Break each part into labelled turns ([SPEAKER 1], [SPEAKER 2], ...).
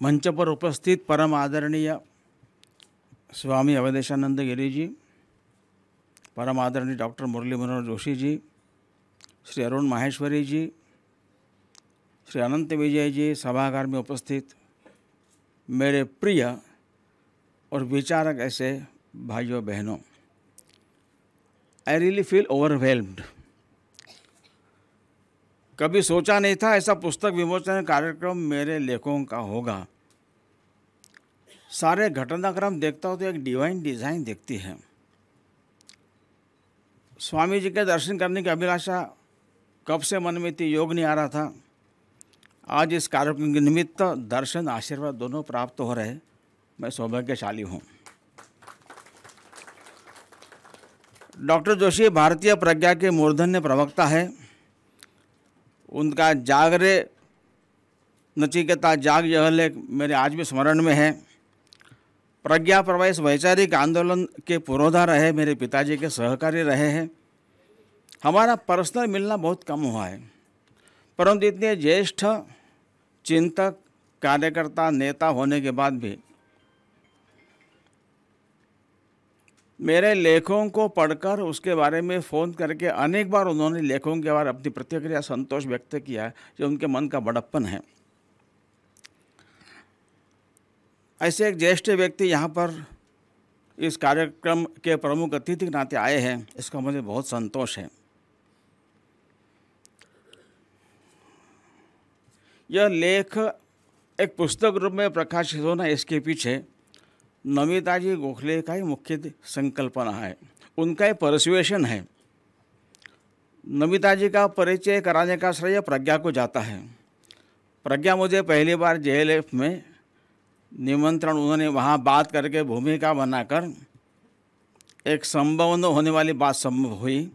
[SPEAKER 1] मंच पर उपस्थित परम आदरणीय स्वामी अवधेशानंद गिरी जी, परम आदरणीय डॉक्टर मुरली मनोहर जोशी जी, श्री अरुण माहेश्वरी जी, श्री अनंत विजय जी, सभागार में उपस्थित मेरे प्रिय और विचारक ऐसे भाइयों बहनों, आई रियली फील ओवरवेल्म्ड। कभी सोचा नहीं था ऐसा पुस्तक विमोचन कार्यक्रम मेरे लेखों का होगा। सारे घटनाक्रम देखता हूँ तो एक डिवाइन डिज़ाइन दिखती है। स्वामी जी के दर्शन करने की अभिलाषा कब से मन में थी, योग नहीं आ रहा था। आज इस कार्यक्रम के निमित्त दर्शन आशीर्वाद दोनों प्राप्त हो रहे, मैं सौभाग्यशाली हूँ। डॉक्टर जोशी भारतीय प्रज्ञा के मूर्धन्य प्रवक्ता है। उनका जाग रे नचिकेता जाग यह लेख मेरे आज भी स्मरण में है। प्रज्ञा प्रवास वैचारिक आंदोलन के पुरोधा रहे, मेरे पिताजी के सहकारी रहे हैं। हमारा पर्सनल मिलना बहुत कम हुआ है, परंतु इतने ज्येष्ठ चिंतक, कार्यकर्ता, नेता होने के बाद भी मेरे लेखों को पढ़कर उसके बारे में फ़ोन करके अनेक बार उन्होंने लेखों के बारे अपनी प्रतिक्रिया, संतोष व्यक्त किया है, जो उनके मन का बड़प्पन है। ऐसे एक ज्येष्ठ व्यक्ति यहाँ पर इस कार्यक्रम के प्रमुख अतिथि के नाते आए हैं, इसका मुझे बहुत संतोष है। यह लेख एक पुस्तक रूप में प्रकाशित होना, इसके पीछे नमिता जी गोखले का ही मुख्य संकल्पना है, उनका ही परसुएशन है। नमिता जी का परिचय कराने का श्रेय प्रज्ञा को जाता है। प्रज्ञा मुझे पहली बार JLF में निमंत्रण, उन्होंने वहाँ बात करके भूमिका बनाकर एक संभव न होने वाली बात संभव हुई,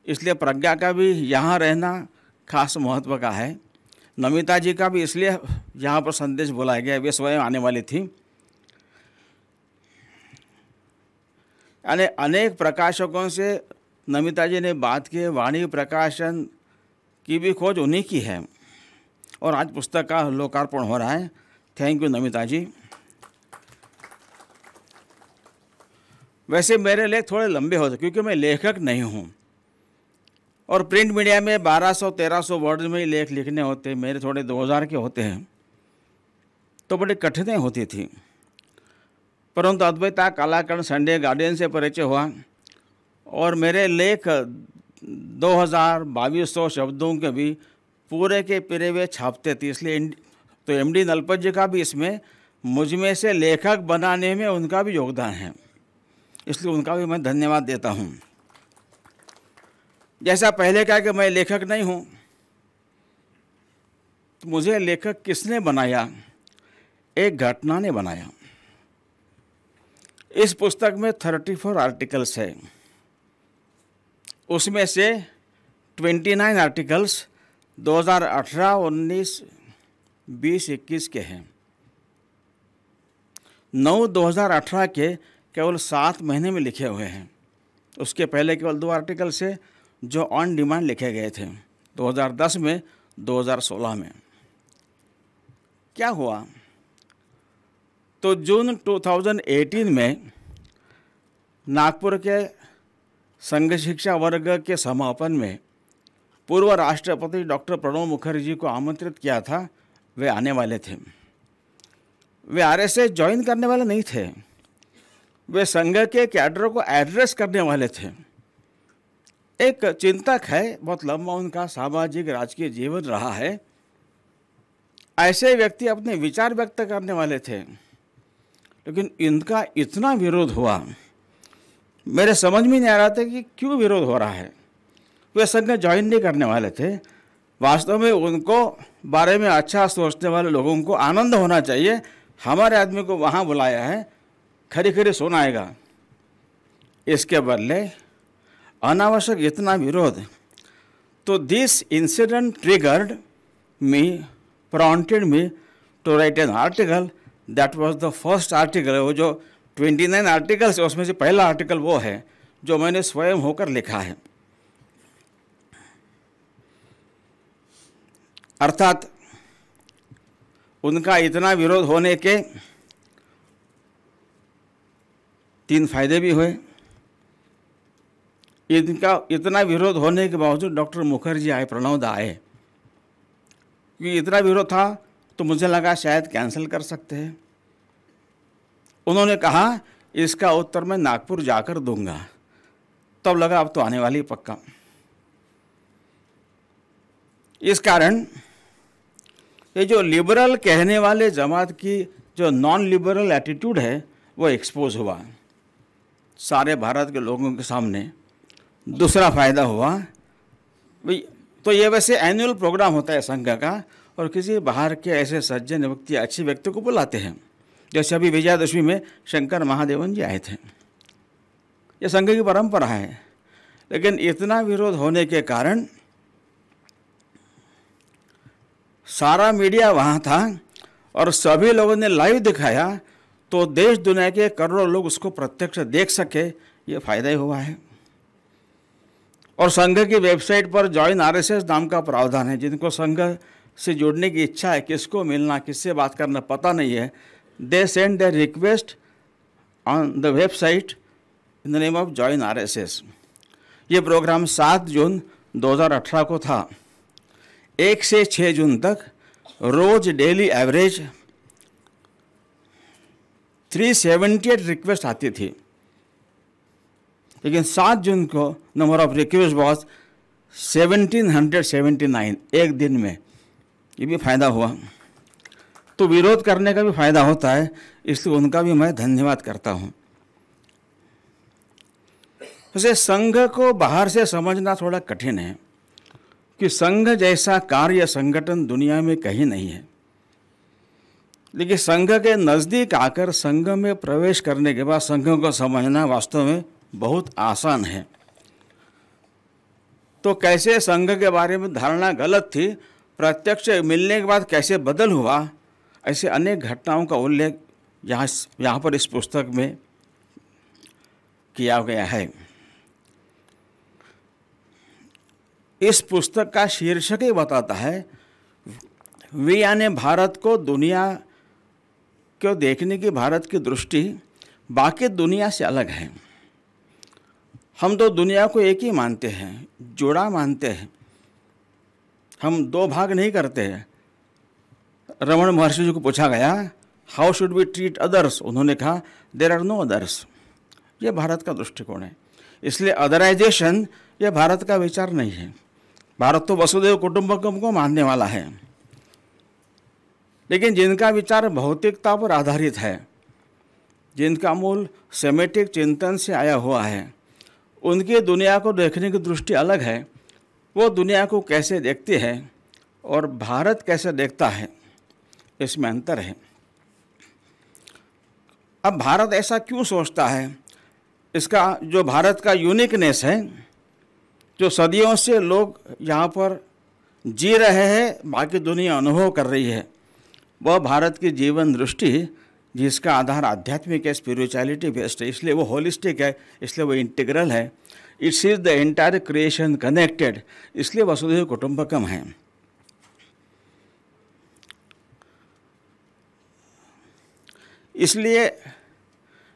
[SPEAKER 1] इसलिए प्रज्ञा का भी यहाँ रहना खास महत्व का है। नमिता जी का भी इसलिए यहाँ पर संदेश बुलाया गया, वे स्वयं आने वाली थी। यानी अनेक प्रकाशकों से नमिता जी ने बात की, वाणी प्रकाशन की भी खोज उन्हीं की है, और आज पुस्तक का लोकार्पण हो रहा है। थैंक यू नमिता जी। वैसे मेरे लेख थोड़े लंबे होते क्योंकि मैं लेखक नहीं हूँ, और प्रिंट मीडिया में 1200-1300 वर्ड में ही लेख लिखने होते, मेरे थोड़े 2000 के होते हैं, तो बड़ी कठिनाई होती थी। परंतु अद्वैता कलाकरण संडे गार्डियन से परिचय हुआ, और मेरे लेख 2200 शब्दों के भी पूरे के पूरे वे छापते थे। इसलिए तो MD नलपत जी का भी इसमें मुझ में से लेखक बनाने में उनका भी योगदान है, इसलिए उनका भी मैं धन्यवाद देता हूँ। जैसा पहले कहा कि मैं लेखक नहीं हूँ, तो मुझे लेखक किसने बनाया? एक घटना ने बनाया। इस पुस्तक में 34 आर्टिकल्स है, उसमें से 29 आर्टिकल्स 2018, 19, 20, 21 के हैं। 9 2018 के केवल 7 महीने में लिखे हुए हैं। उसके पहले केवल 2 आर्टिकल से जो ऑन डिमांड लिखे गए थे 2010 में, 2016 में। क्या हुआ? तो जून 2018 में नागपुर के संघ शिक्षा वर्ग के समापन में पूर्व राष्ट्रपति डॉक्टर प्रणब मुखर्जी को आमंत्रित किया था, वे आने वाले थे। वे RSS ज्वाइन करने वाले नहीं थे, वे संघ के कैडर को एड्रेस करने वाले थे। एक चिंतक है, बहुत लंबा उनका सामाजिक राजकीय जीवन रहा है, ऐसे व्यक्ति अपने विचार व्यक्त करने वाले थे, लेकिन इनका इतना विरोध हुआ, मेरे समझ में नहीं आ रहा था कि क्यों विरोध हो रहा है। वे संघ ज्वाइन नहीं करने वाले थे। वास्तव में उनको बारे में अच्छा सोचने वाले लोगों को आनंद होना चाहिए, हमारे आदमी को वहाँ बुलाया है, खरी खरी सुनाएगा। इसके बदले अनावश्यक इतना विरोध। तो this incident triggered me, prompted me to write an article. That was the first article। वो जो 29 आर्टिकल्स है उसमें से पहला आर्टिकल वो है जो मैंने स्वयं होकर लिखा है। अर्थात उनका इतना विरोध होने के 3 फायदे भी हुए। इनका इतना विरोध होने के बावजूद डॉक्टर मुखर्जी आए, प्रणव दा आए, क्योंकि इतना विरोध था तो मुझे लगा शायद कैंसिल कर सकते हैं। उन्होंने कहा इसका उत्तर मैं नागपुर जाकर दूंगा। तब लगा अब तो आने वाली पक्का। इस कारण ये जो लिबरल कहने वाले जमात की जो नॉन लिबरल एटीट्यूड है वो एक्सपोज हुआ सारे भारत के लोगों के सामने। दूसरा फायदा हुआ, तो ये वैसे एनुअल प्रोग्राम होता है संघ का, और किसी बाहर के ऐसे सज्जन व्यक्ति, अच्छे व्यक्ति को बुलाते हैं। जैसे अभी विजयादशमी में शंकर महादेवन जी आए थे। ये संघ की परंपरा है। लेकिन इतना विरोध होने के कारण सारा मीडिया वहाँ था और सभी लोगों ने लाइव दिखाया, तो देश दुनिया के करोड़ों लोग उसको प्रत्यक्ष देख सके, ये फायदा ही हुआ है। और संघ की वेबसाइट पर जॉइन आरएसएस नाम का प्रावधान है। जिनको संघ से जुड़ने की इच्छा है, किसको मिलना, किससे बात करना पता नहीं है, they send their request on the website in the name of join RSS. ये प्रोग्राम 7 जून 2018 को था। 1 से 6 जून तक रोज डेली एवरेज 378 रिक्वेस्ट आती थी। लेकिन 7 जून को नंबर ऑफ रिक्वेस्ट वॉज 1779 एक दिन में। ये भी फायदा हुआ। तो विरोध करने का भी फायदा होता है, इसलिए उनका भी मैं धन्यवाद करता हूँ। वैसे संघ को बाहर से समझना थोड़ा कठिन है कि संघ जैसा कार्य संगठन दुनिया में कहीं नहीं है। लेकिन संघ के नज़दीक आकर संघ में प्रवेश करने के बाद संघ को समझना वास्तव में बहुत आसान है। तो कैसे संघ के बारे में धारणा गलत थी, प्रत्यक्ष मिलने के बाद कैसे बदल हुआ, ऐसे अनेक घटनाओं का उल्लेख यहाँ पर इस पुस्तक में किया गया है। इस पुस्तक का शीर्षक ही बताता है, वी यानी भारत को दुनिया को देखने की भारत की दृष्टि बाकी दुनिया से अलग है। हम तो दुनिया को एक ही मानते हैं, जुड़ा मानते हैं। हम 2 भाग नहीं करते हैं। रमण महर्षि जी को पूछा गया, how should we treat others? उन्होंने कहा, देर आर नो अदर्स। ये भारत का दृष्टिकोण है। इसलिए अदराइजेशन ये भारत का विचार नहीं है। भारत तो वसुधैव कुटुंबकम को मानने वाला है। लेकिन जिनका विचार भौतिकता पर आधारित है, जिनका मूल सेमेटिक चिंतन से आया हुआ है, उनकी दुनिया को देखने की दृष्टि अलग है। वो दुनिया को कैसे देखते हैं और भारत कैसे देखता है, इसमें अंतर है। अब भारत ऐसा क्यों सोचता है, इसका जो भारत का यूनिकनेस है, जो सदियों से लोग यहाँ पर जी रहे हैं, बाकी दुनिया अनुभव कर रही है, वह भारत की जीवन दृष्टि जिसका आधार आध्यात्मिक है, स्पिरिचुअलिटी बेस्ड है, इसलिए वो होलिस्टिक है, इसलिए वो इंटीग्रल है। It's is the entire creation connected, इसलिए वसुधैव कुटुंबकम है। इसलिए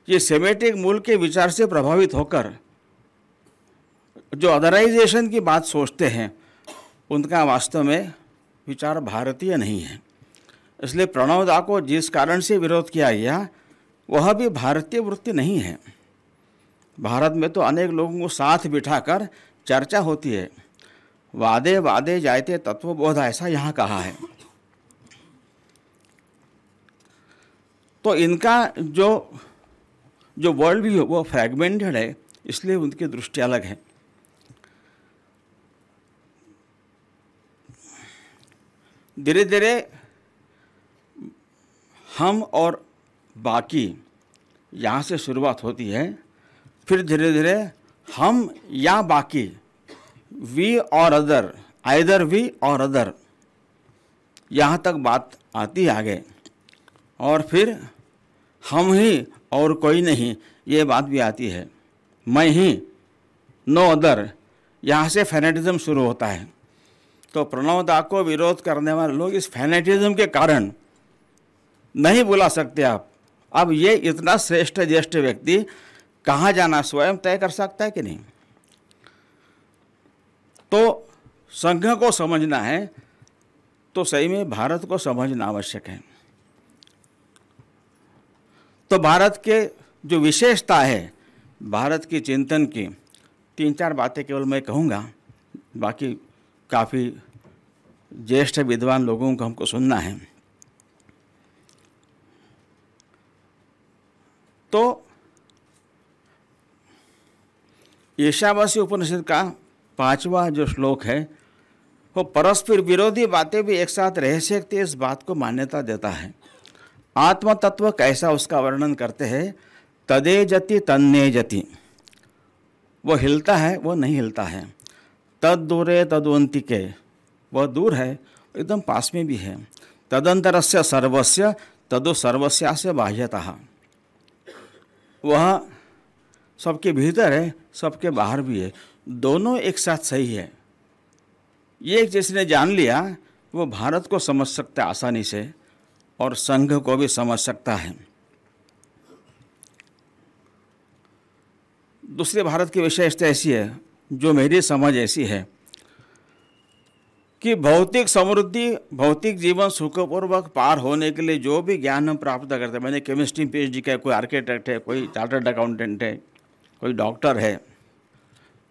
[SPEAKER 1] ये सेमेटिक मूल के विचार से प्रभावित होकर जो अदराइजेशन की बात सोचते हैं, उनका वास्तव में विचार भारतीय नहीं है। इसलिए प्रणव दा को जिस कारण से विरोध किया गया, वह भी भारतीय वृत्ति नहीं है। भारत में तो अनेक लोगों को साथ बिठाकर चर्चा होती है। वादे वादे जायते तत्वबोध, ऐसा यहाँ कहा है। तो इनका जो वर्ल्ड व्यू वो फ्रैगमेंटेड है, इसलिए उनकी दृष्टि अलग है। धीरे धीरे हम और बाकी यहाँ से शुरुआत होती है, फिर धीरे धीरे हम या बाकी, वी और अदर, आइदर वी और अदर, यहाँ तक बात आती है आगे। और फिर हम ही और कोई नहीं, ये बात भी आती है। मैं ही, नो अदर, यहाँ से फैनेटिज्म शुरू होता है। तो प्रणव दा को विरोध करने वाले लोग इस फैनेटिज्म के कारण नहीं बुला सकते आप। अब ये इतना श्रेष्ठ ज्येष्ठ व्यक्ति कहाँ जाना स्वयं तय कर सकता है कि नहीं? तो संघ को समझना है तो सही में भारत को समझना आवश्यक है। तो भारत के जो विशेषता है, भारत की चिंतन की 3-4 बातें केवल मैं कहूँगा, बाकी काफ़ी ज्येष्ठ विद्वान लोगों को हमको सुनना है। तो ईशावासी उपनिषद का 5वां जो श्लोक है वो परस्पर विरोधी बातें भी एक साथ रह सकती है, इस बात को मान्यता देता है। आत्म तत्व कैसा उसका वर्णन करते हैं, तदे जति तन्ने जति, वो हिलता है वो नहीं हिलता है। तद दूरे तद्वंतिके, वह दूर है एकदम पास में भी है। तदंतरस्य सर्वस्य तदो सर्वस्यास्य बाह्यतः, वह सबके भीतर है सबके बाहर भी है, दोनों एक साथ सही है। ये जिसने जान लिया वो भारत को समझ सकता है आसानी से और संघ को भी समझ सकता है। दूसरे भारत की विशेषता ऐसी है, जो मेरी समझ ऐसी है कि भौतिक समृद्धि, भौतिक जीवन सुखपूर्वक पार होने के लिए जो भी ज्ञान हम प्राप्त करते हैं, मैंने केमिस्ट्री PhD का, कोई आर्किटेक्ट है, कोई चार्टर्ड अकाउंटेंट है, कोई डॉक्टर है,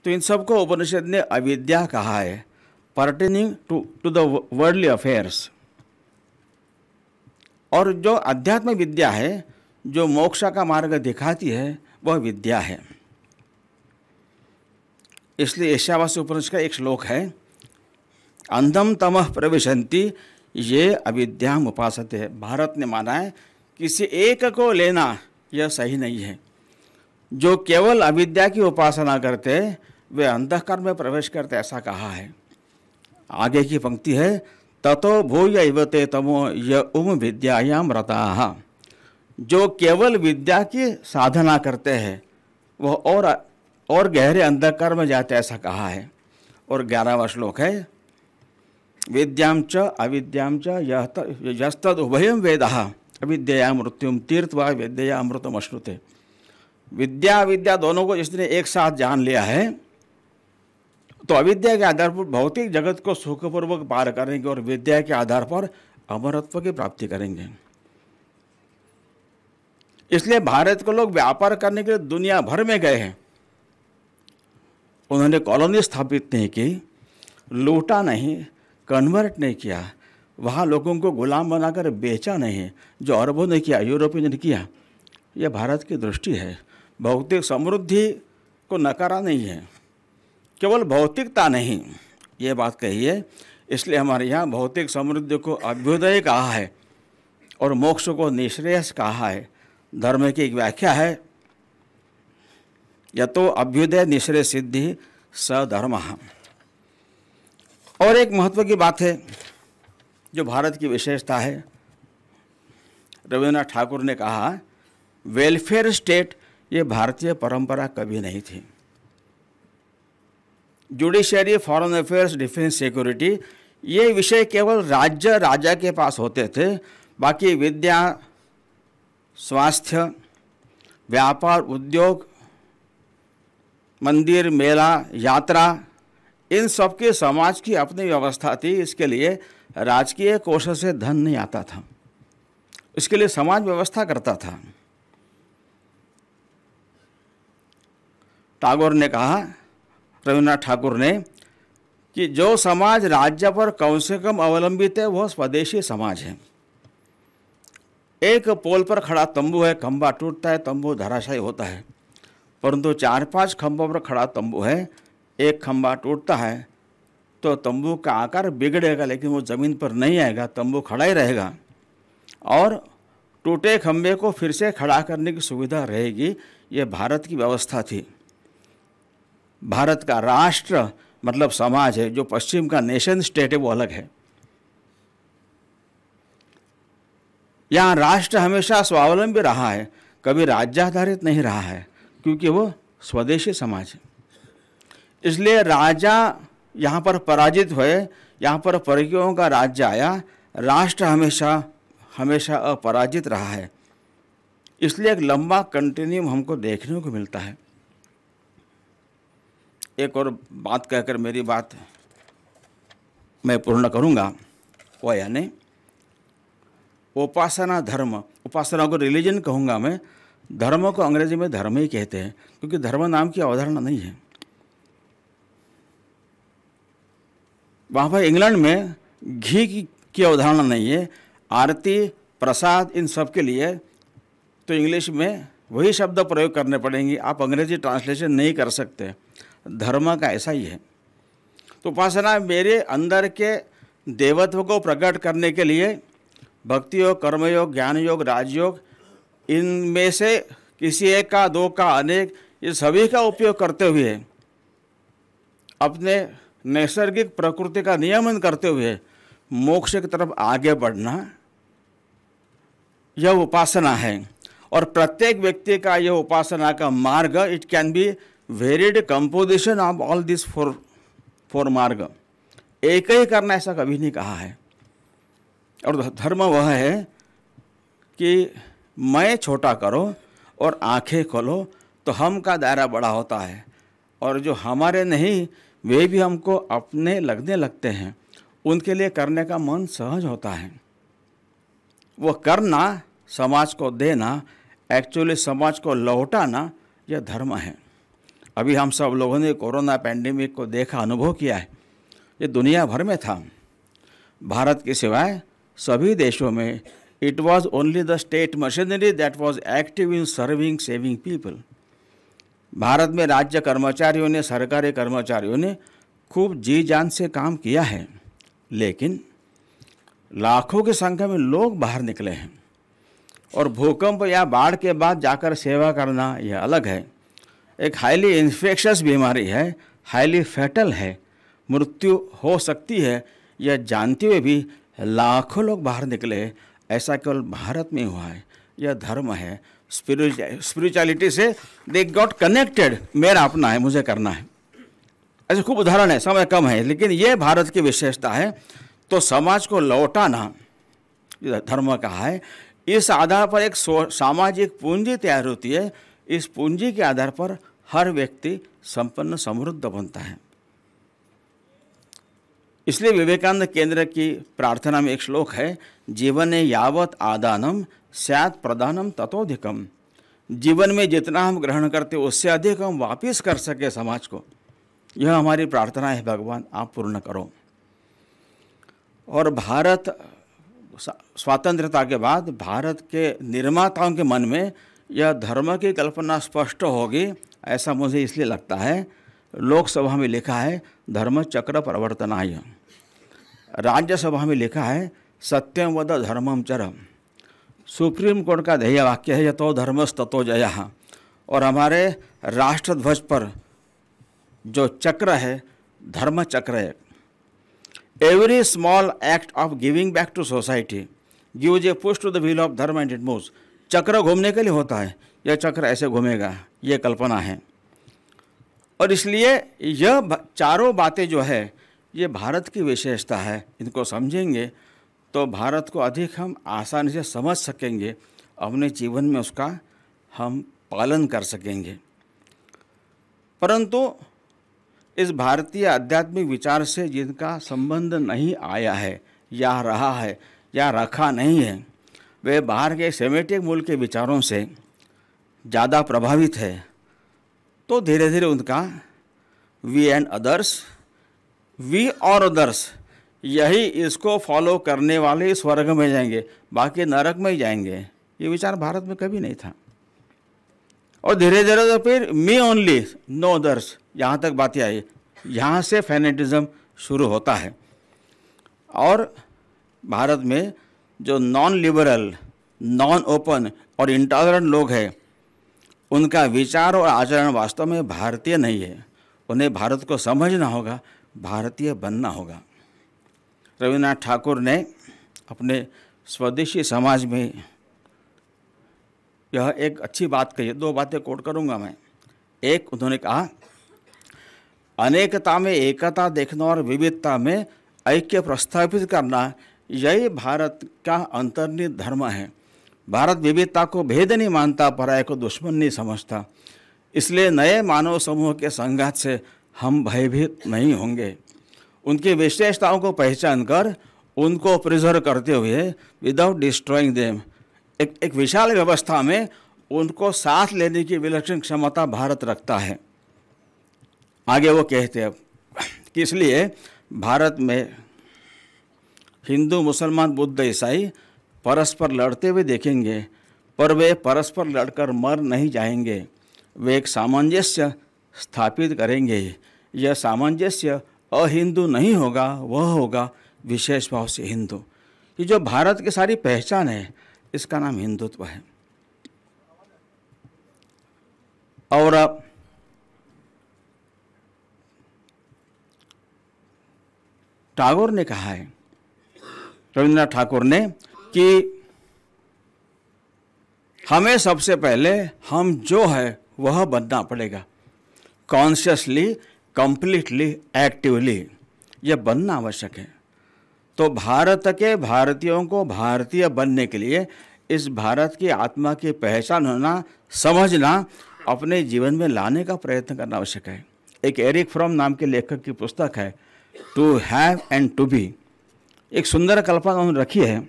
[SPEAKER 1] तो इन सबको उपनिषद ने अविद्या कहा है, pertaining to the worldly affairs. और जो अध्यात्म विद्या है, जो मोक्ष का मार्ग दिखाती है, वह विद्या है। इसलिए ईशावास्य उपनिषद का एक श्लोक है, अंधम तमः प्रविशन्ति ये अविद्याम उपासते है। भारत ने माना है किसी एक को लेना यह सही नहीं है। जो केवल अविद्या की उपासना करते वे अंधकार में प्रवेश करते, ऐसा कहा है। आगे की पंक्ति है, ततो भूय इवते तमो य विद्यायाम रताः, जो केवल विद्या की साधना करते हैं वह और गहरे अंधकार में जाते, ऐसा कहा है। और 11वां श्लोक है, विद्यां च अविद्यां च यस्तद उभयं वेदः अविद्यया मृत्युम तीर्थवा विद्यया अमृतम अश्नुते। विद्या अविद्या दोनों को जिसने एक साथ जान लिया है तो अविद्या के आधार पर भौतिक जगत को सुखपूर्वक पार करेंगे और विद्या के आधार पर अमरत्व की प्राप्ति करेंगे। इसलिए भारत को लोग व्यापार करने के लिए दुनिया भर में गए हैं। उन्होंने कॉलोनी स्थापित नहीं की, लूटा नहीं, कन्वर्ट नहीं किया, वहाँ लोगों को गुलाम बनाकर बेचा नहीं, जो अरबों ने किया, यूरोपियन ने किया। यह भारत की दृष्टि है। भौतिक समृद्धि को नकारा नहीं है, केवल भौतिकता नहीं, ये बात कही है। इसलिए हमारे यहाँ भौतिक समृद्धि को अभ्युदय कहा है और मोक्ष को निःश्रेयस कहा है। धर्म की एक व्याख्या है, यतो अभ्युदय निःश्रेय सिद्धि स धर्मः। और एक महत्व की बात है जो भारत की विशेषता है, रविन्द्रनाथ ठाकुर ने कहा, वेलफेयर स्टेट ये भारतीय परंपरा कभी नहीं थी। Judiciary, foreign affairs, defence, security, ये विषय केवल राज्य राजा के पास होते थे। बाकी विद्या, स्वास्थ्य, व्यापार, उद्योग, मंदिर, मेला, यात्रा, इन सब के समाज की अपनी व्यवस्था थी। इसके लिए राजकीय कोष से धन नहीं आता था, इसके लिए समाज व्यवस्था करता था। टैगोर ने कहा, रविन्द्रनाथ ठाकुर ने, कि जो समाज राज्य पर कम से कम अवलंबित है वह स्वदेशी समाज है। एक पोल पर खड़ा तंबू है, खंभा टूटता है, तंबू धराशायी होता है, परंतु 4-5 खंभों पर खड़ा तंबू है, एक खंभा टूटता है तो तंबू का आकार बिगड़ेगा, लेकिन वो ज़मीन पर नहीं आएगा, तंबू खड़ा ही रहेगा और टूटे खंभे को फिर से खड़ा करने की सुविधा रहेगी। ये भारत की व्यवस्था थी। भारत का राष्ट्र मतलब समाज है, जो पश्चिम का नेशन स्टेट है वो अलग है। यहाँ राष्ट्र हमेशा स्वावलंबी रहा है, कभी राज्याधारित नहीं रहा है, क्योंकि वो स्वदेशी समाज है। इसलिए राजा यहाँ पर पराजित हुए, यहाँ पर परकीयों का राज्य आया, राष्ट्र हमेशा हमेशा अपराजित रहा है। इसलिए एक लंबा कंटिन्यूम हमको देखने को मिलता है। एक और बात कहकर मेरी बात मैं पूर्ण करूंगा, वो यानी उपासना धर्म, उपासना को रिलीजन कहूँगा मैं, धर्म को अंग्रेजी में धर्म ही कहते हैं, क्योंकि धर्म नाम की अवधारणा नहीं है। वहाँ पर इंग्लैंड में घी की अवधारणा नहीं है, आरती प्रसाद इन सब के लिए तो इंग्लिश में वही शब्द प्रयोग करने पड़ेंगे, आप अंग्रेजी ट्रांसलेशन नहीं कर सकते। धर्म का ऐसा ही है। तो उपासना मेरे अंदर के देवत्व को प्रकट करने के लिए भक्ति योग, कर्मयोग, ज्ञान योग, राजयोग, इनमें से किसी एक का, दो का, अनेक, ये सभी का उपयोग करते हुए अपने नैसर्गिक प्रकृति का नियमन करते हुए मोक्ष की तरफ आगे बढ़ना, यह उपासना है। और प्रत्येक व्यक्ति का यह उपासना का मार्ग, it can be varied composition of all this four मार्ग। एक ही करना ऐसा कभी नहीं कहा है। और धर्म वह है कि मैं छोटा करो और आंखें खोलो तो हम का दायरा बड़ा होता है, और जो हमारे नहीं वे भी हमको अपने लगने लगते हैं, उनके लिए करने का मन सहज होता है। वो करना, समाज को देना, एक्चुअली समाज को लौटाना, यह धर्म है। अभी हम सब लोगों ने कोरोना पैंडेमिक को देखा, अनुभव किया है। ये दुनिया भर में था, भारत के सिवाय सभी देशों में it was only the state machinery that was active in serving saving people. Bharat में राज्य कर्मचारियों ने, सरकारी कर्मचारियों ने खूब जी जान से काम किया है, लेकिन लाखों की संख्या में लोग बाहर निकले हैं। और भूकंप या बाढ़ के बाद जाकर सेवा करना यह अलग है। एक हाईली इन्फेक्शस बीमारी है, हाईली फैटल है, मृत्यु हो सकती है, यह जानते हुए भी लाखों लोग बाहर निकले। ऐसा केवल भारत में हुआ है। यह धर्म है। स्पिरिचुअलिटी से दे गॉट कनेक्टेड, मेरा अपना है, मुझे करना है। ऐसे खूब उदाहरण है, समय कम है, लेकिन यह भारत की विशेषता है। तो समाज को लौटाना धर्म कहा है। इस आधार पर एक सामाजिक पूंजी तैयार होती है। इस पूंजी के आधार पर हर व्यक्ति संपन्न समृद्ध बनता है। इसलिए विवेकानंद केंद्र की प्रार्थना में एक श्लोक है, जीवने यावत आदानम स्यात् प्रदानम ततोधिकम। जीवन में जितना हम ग्रहण करते उससे अधिक हम वापस कर सके समाज को। यह हमारी प्रार्थना है, भगवान आप पूर्ण करो। और भारत स्वतंत्रता के बाद भारत के निर्माताओं के मन में यह धर्म की कल्पना स्पष्ट होगी, ऐसा मुझे इसलिए लगता है। लोकसभा में लिखा है धर्म चक्र प्रवर्तनाय, राज्यसभा में लिखा है सत्यम वद धर्मम चर, सुप्रीम कोर्ट का ध्येय वाक्य है यतो धर्मस्ततो जयः। और हमारे राष्ट्र ध्वज पर जो चक्र है धर्म चक्र है। Every small act of giving back to society gives a push to the wheel of dharma and it moves. चक्र घूमने के लिए होता है, यह चक्र ऐसे घूमेगा, ये कल्पना है। और इसलिए यह चारों बातें जो है ये भारत की विशेषता है। इनको समझेंगे तो भारत को अधिक हम आसानी से समझ सकेंगे, अपने जीवन में उसका हम पालन कर सकेंगे। परंतु इस भारतीय आध्यात्मिक विचार से जिनका संबंध नहीं आया है या रहा है या रखा नहीं है, वे बाहर के सेमेटिक मूल के विचारों से ज़्यादा प्रभावित है। तो धीरे धीरे उनका वी एंड अदर्स, वी और अदर्स, यही इसको फॉलो करने वाले स्वर्ग में जाएंगे, बाकी नरक में ही जाएंगे। ये विचार भारत में कभी नहीं था। और धीरे धीरे तो फिर मी ओनली नो अदर्स, यहाँ तक बातें आई। यहाँ से फैनेटिज्म शुरू होता है। और भारत में जो नॉन लिबरल, नॉन ओपन और इंटॉलरेंट लोग हैं, उनका विचार और आचरण वास्तव में भारतीय नहीं है। उन्हें भारत को समझना होगा, भारतीय बनना होगा। रविन्द्रनाथ ठाकुर ने अपने स्वदेशी समाज में यह एक अच्छी बात कही है। दो बातें कोट करूंगा मैं। एक, उन्होंने कहा अनेकता में एकता देखना और विविधता में ऐक्य प्रस्थापित करना, यही भारत का अंतर्निहित धर्म है। भारत विविधता को भेद नहीं मानता, पराये को दुश्मन नहीं समझता। इसलिए नए मानव समूह के संघात से हम भयभीत नहीं होंगे। उनकी विशेषताओं को पहचान कर उनको प्रिजर्व करते हुए विदाउट डिस्ट्रॉइंग देम, एक विशाल व्यवस्था में उनको साथ लेने की विलक्षण क्षमता भारत रखता है। आगे वो कहते हैं कि इसलिए भारत में हिंदू, मुसलमान, बुद्ध, ईसाई परस्पर लड़ते हुए देखेंगे, पर वे परस्पर लड़कर मर नहीं जाएंगे। वे एक सामंजस्य स्थापित करेंगे। यह सामंजस्य अहिंदू नहीं होगा, वह होगा विशेष भाव से हिंदू। ये जो भारत की सारी पहचान है, इसका नाम हिंदुत्व है। और टैगोर ने कहा है, रविंद्रनाथ ठाकुर ने, कि हमें सबसे पहले हम जो है वह बनना पड़ेगा, कॉन्शियसली, कंप्लीटली, एक्टिवली, यह बनना आवश्यक है। तो भारत के भारतीयों को भारतीय बनने के लिए इस भारत की आत्मा की पहचान होना, समझना, अपने जीवन में लाने का प्रयत्न करना आवश्यक है। एक एरिक फ्रॉम नाम के लेखक की पुस्तक है to have and to be. एक सुंदर कल्पना उन्होंने रखी है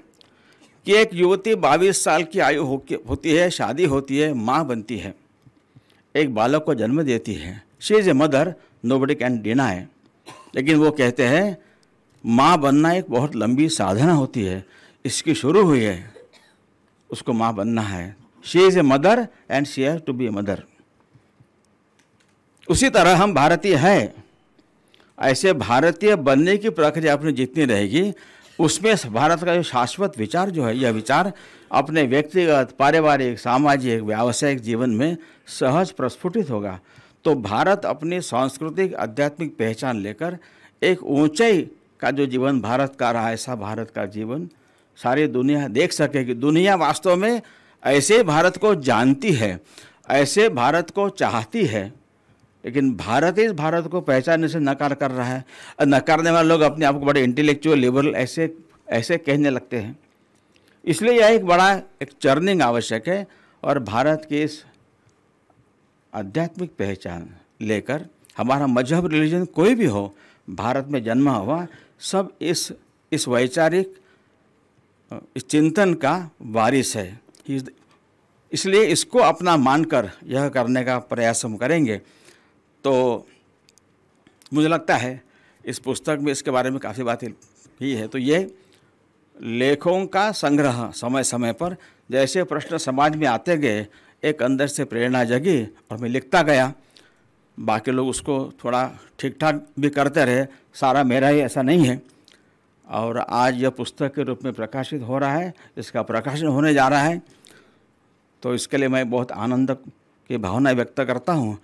[SPEAKER 1] कि एक युवती 22 साल की आयु होती है, शादी होती है, माँ बनती है, एक बालक को जन्म देती है। She is a mother, nobody can deny. लेकिन वो कहते हैं माँ बनना एक बहुत लंबी साधना होती है, इसकी शुरू हुई है, उसको माँ बनना है। She is a mother and she has to be a mother. उसी तरह हम भारतीय हैं। ऐसे भारतीय बनने की प्रक्रिया अपनी जितनी रहेगी, उसमें भारत का जो शाश्वत विचार जो है, यह विचार अपने व्यक्तिगत, पारिवारिक, सामाजिक, व्यावसायिक जीवन में सहज प्रस्फुटित होगा। तो भारत अपनी सांस्कृतिक, आध्यात्मिक पहचान लेकर एक ऊंचाई का जो जीवन भारत का रहा, ऐसा भारत का जीवन सारी दुनिया देख सकेगी। दुनिया वास्तव में ऐसे भारत को जानती है, ऐसे भारत को चाहती है, लेकिन भारत इस भारत को पहचानने से नकार कर रहा है। नकारने वाले लोग अपने आप को बड़े इंटेलेक्चुअल, लिबरल ऐसे कहने लगते हैं। इसलिए यह एक चर्निंग आवश्यक है। और भारत की इस आध्यात्मिक पहचान लेकर, हमारा मजहब, रिलीजन कोई भी हो, भारत में जन्मा हुआ सब इस वैचारिक, इस चिंतन का वारिस है। इसलिए इसको अपना मानकर यह करने का प्रयास हम करेंगे। तो मुझे लगता है इस पुस्तक में इसके बारे में काफ़ी बातें ही है। तो ये लेखों का संग्रह, समय समय पर जैसे प्रश्न समाज में आते गए, एक अंदर से प्रेरणा जगी और मैं लिखता गया। बाकी लोग उसको थोड़ा ठीक ठाक भी करते रहे, सारा मेरा ही ऐसा नहीं है। और आज यह पुस्तक के रूप में प्रकाशित हो रहा है, इसका प्रकाशन होने जा रहा है। तो इसके लिए मैं बहुत आनंद की भावना व्यक्त करता हूँ